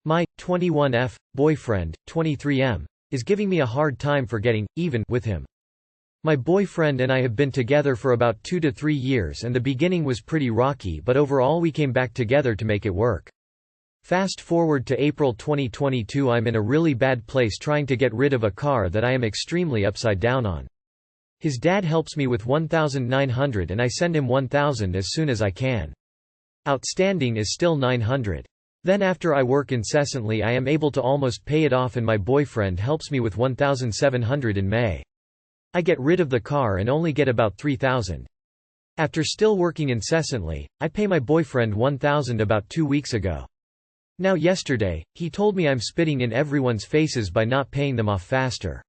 My 21F boyfriend, 23M, is giving me a hard time for getting even with him. My boyfriend and I have been together for about 2 to 3 years and the beginning was pretty rocky, but overall we came back together to make it work. Fast forward to April 2022, I'm in a really bad place trying to get rid of a car that I am extremely upside down on. His dad helps me with 1,900 and I send him 1,000 as soon as I can. Outstanding is still 900. Then after I work incessantly I am able to almost pay it off and my boyfriend helps me with 1,700 in May. I get rid of the car and only get about 3,000. After still working incessantly, I pay my boyfriend 1,000 about 2 weeks ago. Now yesterday, he told me I'm spitting in everyone's faces by not paying them off faster.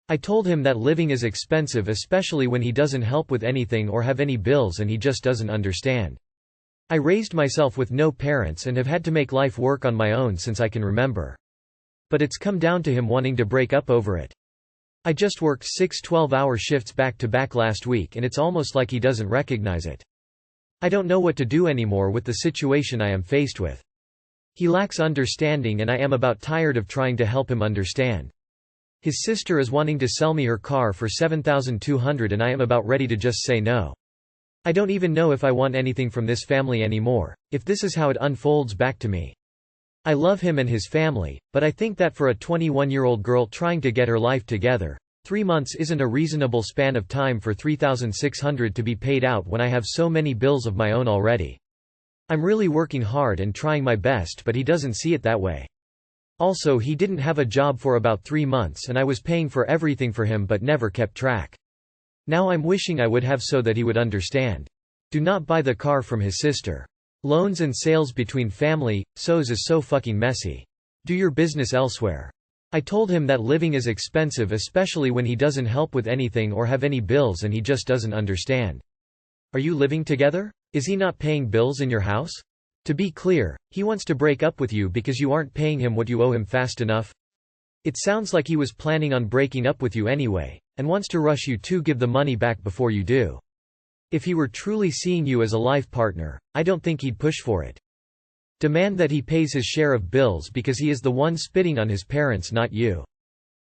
I told him that living is expensive, especially when he doesn't help with anything or have any bills, and he just doesn't understand. I raised myself with no parents and have had to make life work on my own since I can remember. But it's come down to him wanting to break up over it. I just worked 6 12-hour shifts back to back last week and it's almost like he doesn't recognize it. I don't know what to do anymore with the situation I am faced with. He lacks understanding and I am about tired of trying to help him understand. His sister is wanting to sell me her car for 7,200 and I am about ready to just say no. I don't even know if I want anything from this family anymore, if this is how it unfolds back to me. I love him and his family, but I think that for a 21-year-old girl trying to get her life together, 3 months isn't a reasonable span of time for 3,600 to be paid out when I have so many bills of my own already. I'm really working hard and trying my best, but he doesn't see it that way. Also, he didn't have a job for about 3 months and I was paying for everything for him but never kept track. Now I'm wishing I would have so that he would understand. Do not buy the car from his sister. Loans and sales between family, so's is so fucking messy. Do your business elsewhere. I told him that living is expensive, especially when he doesn't help with anything or have any bills, and he just doesn't understand. Are you living together? Is he not paying bills in your house? To be clear, he wants to break up with you because you aren't paying him what you owe him fast enough. It sounds like he was planning on breaking up with you anyway, and wants to rush you to give the money back before you do. If he were truly seeing you as a life partner, I don't think he'd push for it. Demand that he pays his share of bills because he is the one spitting on his parents, not you.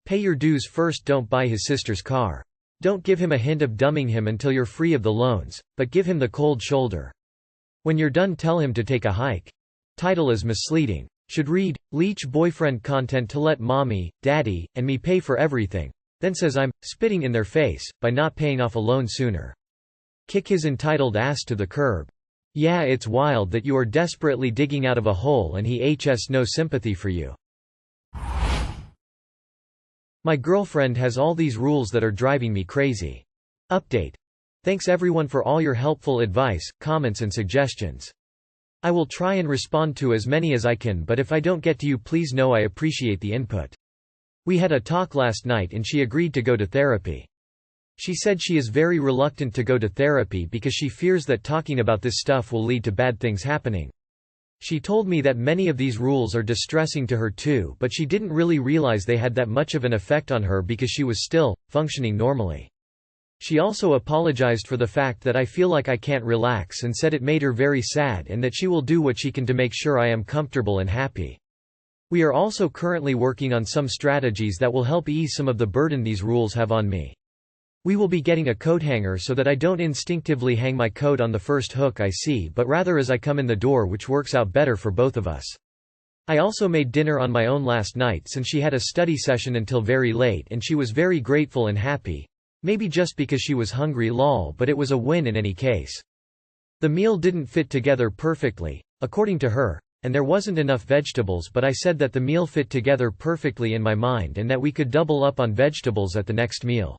Pay your dues first, don't buy his sister's car. Don't give him a hint of dumbing him until you're free of the loans, but give him the cold shoulder. When you're done, tell him to take a hike. Title is misleading. Should read, Leech boyfriend content to let mommy, daddy, and me pay for everything. Then says I'm spitting in their face by not paying off a loan sooner. Kick his entitled ass to the curb. Yeah, it's wild that you are desperately digging out of a hole and he has no sympathy for you. My girlfriend has all these rules that are driving me crazy. Update. Thanks everyone for all your helpful advice, comments and suggestions. I will try and respond to as many as I can, but if I don't get to you, please know I appreciate the input. We had a talk last night and she agreed to go to therapy. She said she is very reluctant to go to therapy because she fears that talking about this stuff will lead to bad things happening. She told me that many of these rules are distressing to her too, but she didn't really realize they had that much of an effect on her because she was still functioning normally. She also apologized for the fact that I feel like I can't relax and said it made her very sad and that she will do what she can to make sure I am comfortable and happy. We are also currently working on some strategies that will help ease some of the burden these rules have on me. We will be getting a coat hanger so that I don't instinctively hang my coat on the first hook I see, but rather as I come in the door, which works out better for both of us. I also made dinner on my own last night since she had a study session until very late and she was very grateful and happy. Maybe just because she was hungry lol, but it was a win in any case. The meal didn't fit together perfectly, according to her, and there wasn't enough vegetables, but I said that the meal fit together perfectly in my mind and that we could double up on vegetables at the next meal.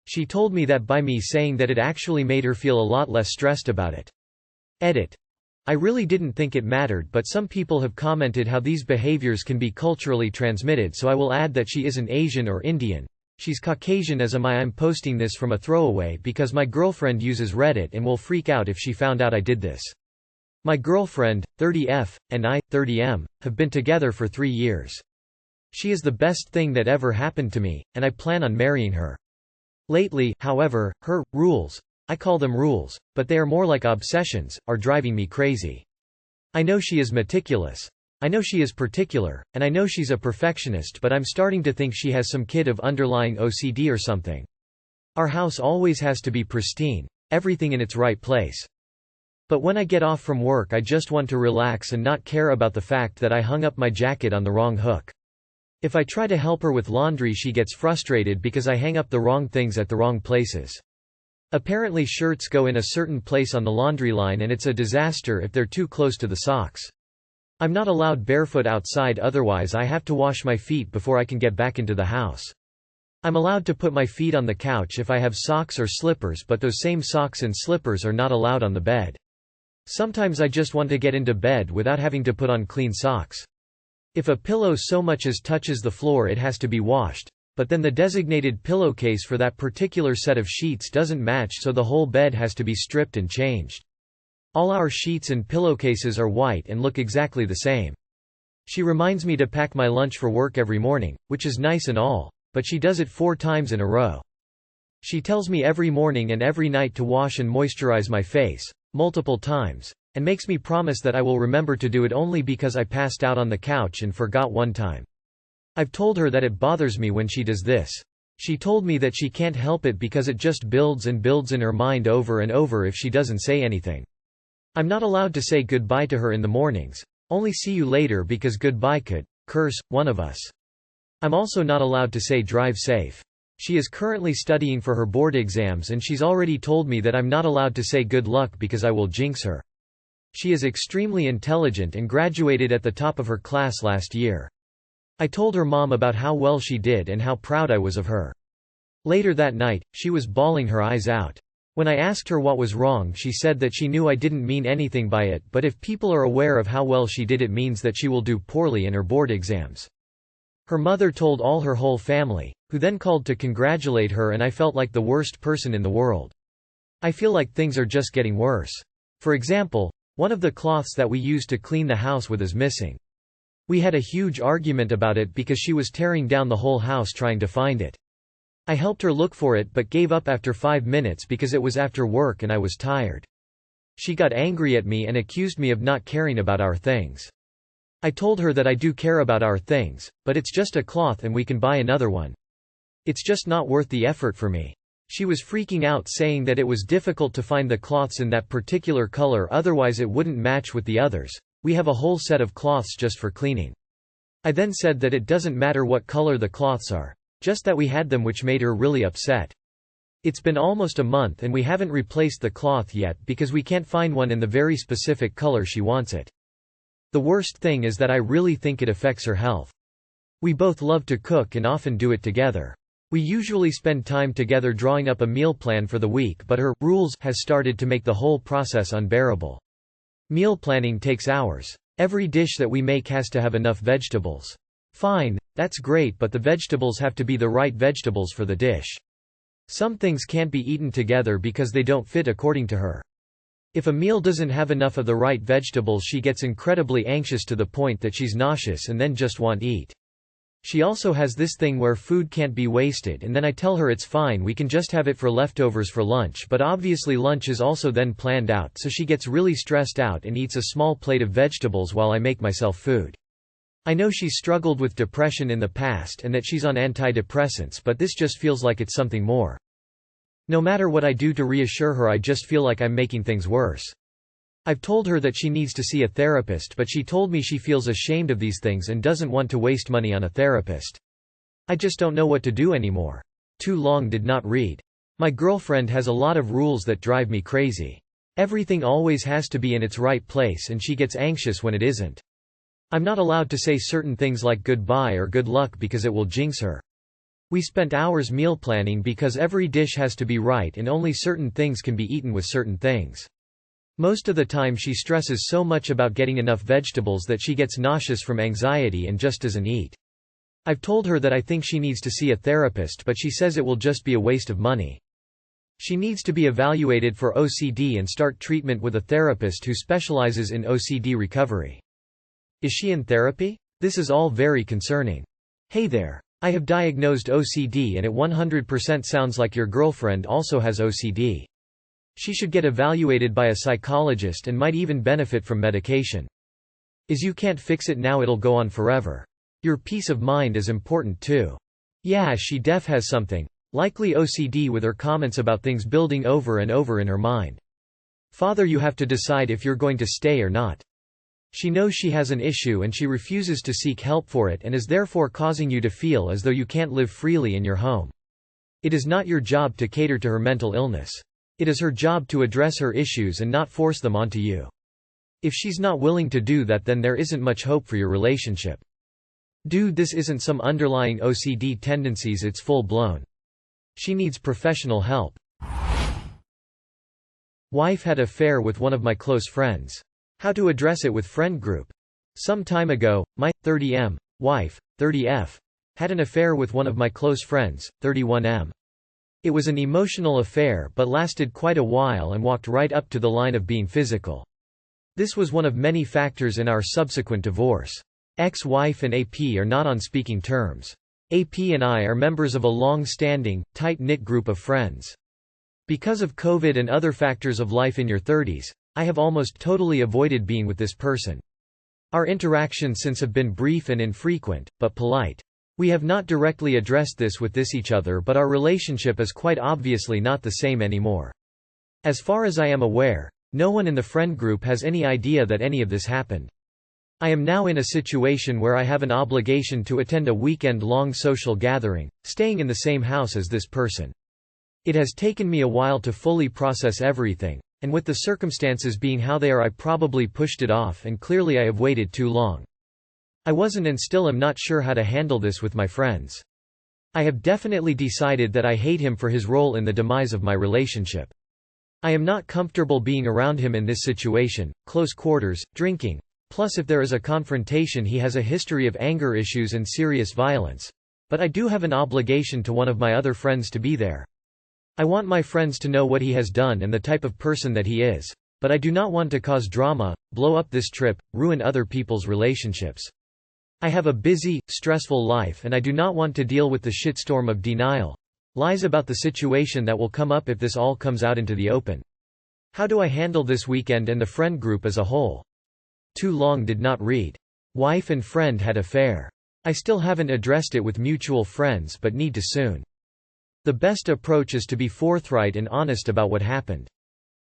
She told me that by me saying that it actually made her feel a lot less stressed about it. Edit. I really didn't think it mattered, but some people have commented how these behaviors can be culturally transmitted, so I will add that she isn't Asian or Indian. She's Caucasian, as am I. I'm posting this from a throwaway because my girlfriend uses Reddit and will freak out if she found out I did this. My girlfriend, 30F, and I, 30M, have been together for 3 years. She is the best thing that ever happened to me, and I plan on marrying her. Lately, however, her rules, I call them rules, but they are more like obsessions, are driving me crazy. I know she is meticulous. I know she is particular, and I know she's a perfectionist, but I'm starting to think she has some kind of underlying OCD or something. Our house always has to be pristine, everything in its right place. But when I get off from work I just want to relax and not care about the fact that I hung up my jacket on the wrong hook. If I try to help her with laundry she gets frustrated because I hang up the wrong things at the wrong places. Apparently shirts go in a certain place on the laundry line and it's a disaster if they're too close to the socks. I'm not allowed barefoot outside, otherwise I have to wash my feet before I can get back into the house. I'm allowed to put my feet on the couch if I have socks or slippers, but those same socks and slippers are not allowed on the bed. Sometimes I just want to get into bed without having to put on clean socks. If a pillow so much as touches the floor it has to be washed, but then the designated pillowcase for that particular set of sheets doesn't match, so the whole bed has to be stripped and changed. All our sheets and pillowcases are white and look exactly the same. She reminds me to pack my lunch for work every morning, which is nice and all, but she does it 4 times in a row. She tells me every morning and every night to wash and moisturize my face, multiple times, and makes me promise that I will remember to do it only because I passed out on the couch and forgot one time. I've told her that it bothers me when she does this. She told me that she can't help it because it just builds and builds in her mind over and over if she doesn't say anything. I'm not allowed to say goodbye to her in the mornings, only see you later, because goodbye could curse one of us. I'm also not allowed to say drive safe. She is currently studying for her board exams and she's already told me that I'm not allowed to say good luck because I will jinx her. She is extremely intelligent and graduated at the top of her class last year. I told her mom about how well she did and how proud I was of her. Later that night, she was bawling her eyes out. When I asked her what was wrong she said that she knew I didn't mean anything by it, but if people are aware of how well she did it means that she will do poorly in her board exams. Her mother told all her whole family, who then called to congratulate her, and I felt like the worst person in the world. I feel like things are just getting worse. For example, one of the cloths that we used to clean the house with is missing. We had a huge argument about it because she was tearing down the whole house trying to find it. I helped her look for it but gave up after 5 minutes because it was after work and I was tired. She got angry at me and accused me of not caring about our things. I told her that I do care about our things, but it's just a cloth and we can buy another one. It's just not worth the effort for me. She was freaking out, saying that it was difficult to find the cloths in that particular color, otherwise it wouldn't match with the others. We have a whole set of cloths just for cleaning. I then said that it doesn't matter what color the cloths are, just that we had them, which made her really upset. It's been almost a month and we haven't replaced the cloth yet because we can't find one in the very specific color she wants it. The worst thing is that I really think it affects her health. We both love to cook and often do it together. We usually spend time together drawing up a meal plan for the week, but her rules has started to make the whole process unbearable. Meal planning takes hours. Every dish that we make has to have enough vegetables. Fine, that's great, but the vegetables have to be the right vegetables for the dish. Some things can't be eaten together because they don't fit according to her. If a meal doesn't have enough of the right vegetables she gets incredibly anxious to the point that she's nauseous and then just won't eat. She also has this thing where food can't be wasted, and then I tell her it's fine, we can just have it for leftovers for lunch, but obviously lunch is also then planned out, so she gets really stressed out and eats a small plate of vegetables while I make myself food. I know she's struggled with depression in the past and that she's on antidepressants, but this just feels like it's something more. No matter what I do to reassure her I just feel like I'm making things worse. I've told her that she needs to see a therapist, but she told me she feels ashamed of these things and doesn't want to waste money on a therapist. I just don't know what to do anymore. Too long did not read. My girlfriend has a lot of rules that drive me crazy. Everything always has to be in its right place and she gets anxious when it isn't. I'm not allowed to say certain things like goodbye or good luck because it will jinx her. We spent hours meal planning because every dish has to be right and only certain things can be eaten with certain things. Most of the time she stresses so much about getting enough vegetables that she gets nauseous from anxiety and just doesn't eat. I've told her that I think she needs to see a therapist, but she says it will just be a waste of money. She needs to be evaluated for OCD and start treatment with a therapist who specializes in OCD recovery. Is she in therapy? This is all very concerning. Hey there. I have diagnosed OCD and it 100% sounds like your girlfriend also has OCD. She should get evaluated by a psychologist and might even benefit from medication. Is you can't fix it now, it'll go on forever. Your peace of mind is important too. Yeah, she def has something. Likely OCD with her comments about things building over and over in her mind. Father, you have to decide if you're going to stay or not. She knows she has an issue and she refuses to seek help for it and is therefore causing you to feel as though you can't live freely in your home. It is not your job to cater to her mental illness. It is her job to address her issues and not force them onto you. If she's not willing to do that, then there isn't much hope for your relationship. Dude, this isn't some underlying OCD tendencies, it's full-blown. She needs professional help. Wife had affair with one of my close friends. How to address it with friend group. Some time ago, my 30M wife, 30F, had an affair with one of my close friends, 31M. It was an emotional affair but lasted quite a while and walked right up to the line of being physical. This was one of many factors in our subsequent divorce. Ex-wife and AP are not on speaking terms. AP and I are members of a long-standing, tight-knit group of friends. Because of COVID and other factors of life in your 30s, I have almost totally avoided being with this person. Our interactions since have been brief and infrequent, but polite. We have not directly addressed this with each other, but our relationship is quite obviously not the same anymore. As far as I am aware, no one in the friend group has any idea that any of this happened. I am now in a situation where I have an obligation to attend a weekend-long social gathering, staying in the same house as this person. It has taken me a while to fully process everything, and with the circumstances being how they are, I probably pushed it off, and clearly I have waited too long. I wasn't and still am not sure how to handle this with my friends. I have definitely decided that I hate him for his role in the demise of my relationship. I am not comfortable being around him in this situation, close quarters, drinking. Plus, if there is a confrontation, he has a history of anger issues and serious violence. But I do have an obligation to one of my other friends to be there. I want my friends to know what he has done and the type of person that he is. But I do not want to cause drama, blow up this trip, ruin other people's relationships. I have a busy, stressful life and I do not want to deal with the shitstorm of denial, lies about the situation that will come up if this all comes out into the open. How do I handle this weekend and the friend group as a whole? Too long did not read. Wife and friend had affair. I still haven't addressed it with mutual friends but need to soon. The best approach is to be forthright and honest about what happened.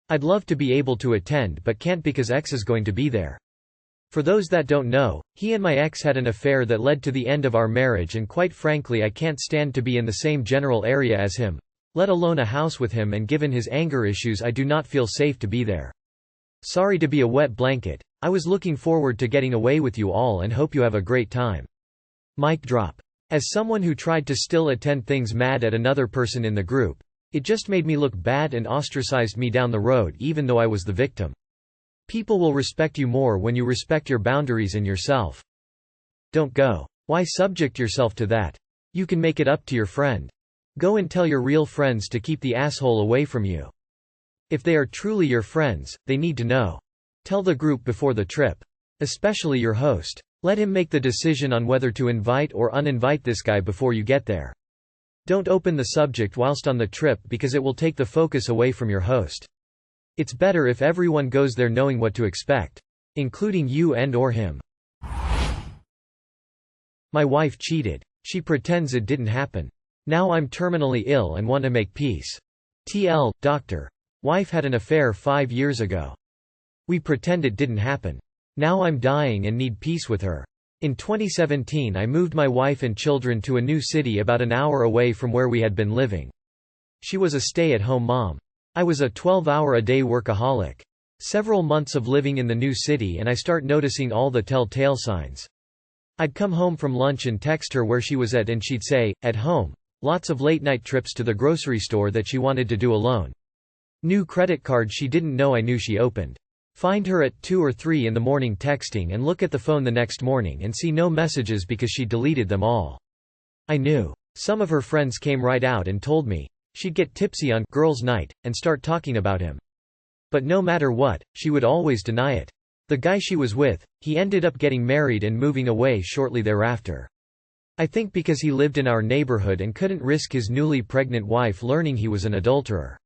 I'd love to be able to attend but can't because X is going to be there. For those that don't know, he and my ex had an affair that led to the end of our marriage, and quite frankly I can't stand to be in the same general area as him, let alone a house with him, and given his anger issues I do not feel safe to be there. Sorry to be a wet blanket. I was looking forward to getting away with you all and hope you have a great time. Mic drop. As someone who tried to still attend things mad at another person in the group, it just made me look bad and ostracized me down the road even though I was the victim. People will respect you more when you respect your boundaries and yourself. Don't go. Why subject yourself to that? You can make it up to your friend. Go and tell your real friends to keep the asshole away from you. If they are truly your friends, they need to know. Tell the group before the trip. Especially your host. Let him make the decision on whether to invite or uninvite this guy before you get there. Don't open the subject whilst on the trip because it will take the focus away from your host. It's better if everyone goes there knowing what to expect. Including you and or him. My wife cheated. She pretends it didn't happen. Now I'm terminally ill and want to make peace. TL, doctor. Wife had an affair 5 years ago. We pretend it didn't happen. Now I'm dying and need peace with her. In 2017 I moved my wife and children to a new city about an hour away from where we had been living. She was a stay-at-home mom. I was a 12-hour-a-day workaholic. Several months of living in the new city and I start noticing all the telltale signs. I'd come home from lunch and text her where she was at and she'd say, at home. Lots of late-night trips to the grocery store that she wanted to do alone. New credit card she didn't know I knew she opened. Find her at 2 or 3 in the morning texting and look at the phone the next morning and see no messages because she deleted them all. I knew. Some of her friends came right out and told me. She'd get tipsy on girls' night and start talking about him. But no matter what, she would always deny it. The guy she was with, he ended up getting married and moving away shortly thereafter. I think because he lived in our neighborhood and couldn't risk his newly pregnant wife learning he was an adulterer.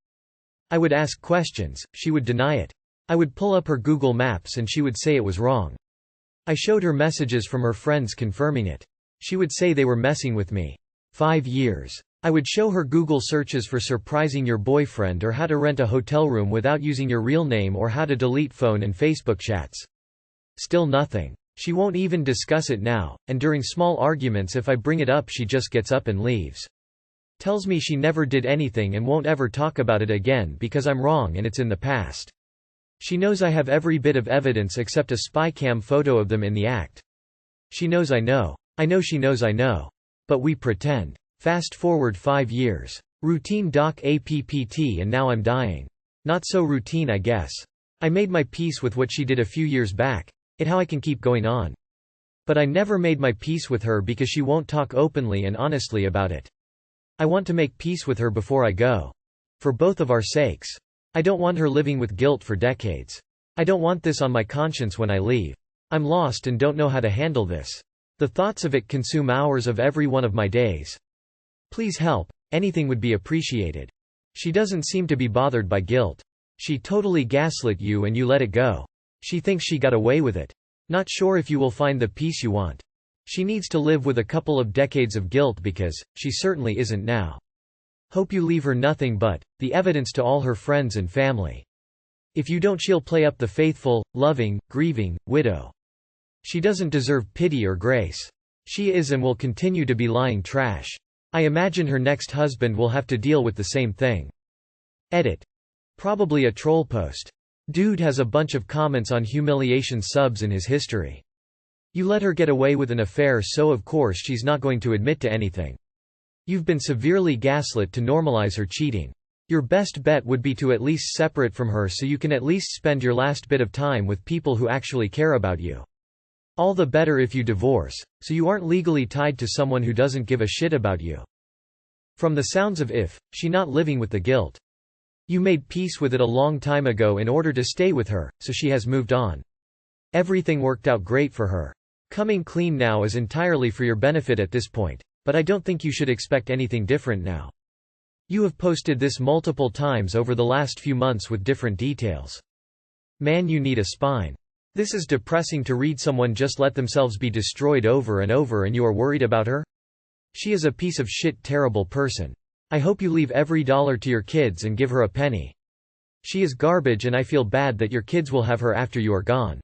I would ask questions, she would deny it. I would pull up her Google Maps and she would say it was wrong. I showed her messages from her friends confirming it. She would say they were messing with me. 5 years. I would show her Google searches for surprising your boyfriend or how to rent a hotel room without using your real name or how to delete phone and Facebook chats. Still nothing. She won't even discuss it now, and during small arguments if I bring it up she just gets up and leaves. Tells me she never did anything and won't ever talk about it again because I'm wrong and it's in the past. She knows I have every bit of evidence except a spy cam photo of them in the act. She knows I know. I know she knows I know. But we pretend. Fast forward 5 years. Routine doc appt and now I'm dying. Not so routine I guess. I made my peace with what she did a few years back. How I can keep going on. But I never made my peace with her because she won't talk openly and honestly about it. I want to make peace with her before I go. For both of our sakes. I don't want her living with guilt for decades. I don't want this on my conscience when I leave. I'm lost and don't know how to handle this. The thoughts of it consume hours of every one of my days. Please help, anything would be appreciated. She doesn't seem to be bothered by guilt. She totally gaslit you and you let it go. She thinks she got away with it. Not sure if you will find the peace you want. She needs to live with a couple of decades of guilt because she certainly isn't now. Hope you leave her nothing but the evidence to all her friends and family. If you don't she'll play up the faithful, loving, grieving, widow. She doesn't deserve pity or grace. She is and will continue to be lying trash. I imagine her next husband will have to deal with the same thing. Edit. Probably a troll post. Dude has a bunch of comments on humiliation subs in his history. You let her get away with an affair so of course she's not going to admit to anything. You've been severely gaslit to normalize her cheating. Your best bet would be to at least separate from her so you can at least spend your last bit of time with people who actually care about you. All the better if you divorce, so you aren't legally tied to someone who doesn't give a shit about you. From the sounds of she not living with the guilt. You made peace with it a long time ago in order to stay with her, so she has moved on. Everything worked out great for her. Coming clean now is entirely for your benefit at this point. But I don't think you should expect anything different now. You have posted this multiple times over the last few months with different details. Man, you need a spine. This is depressing to read. Someone just let themselves be destroyed over and over and you are worried about her? She is a piece of shit, terrible person. I hope you leave every dollar to your kids and give her a penny. She is garbage and I feel bad that your kids will have her after you are gone.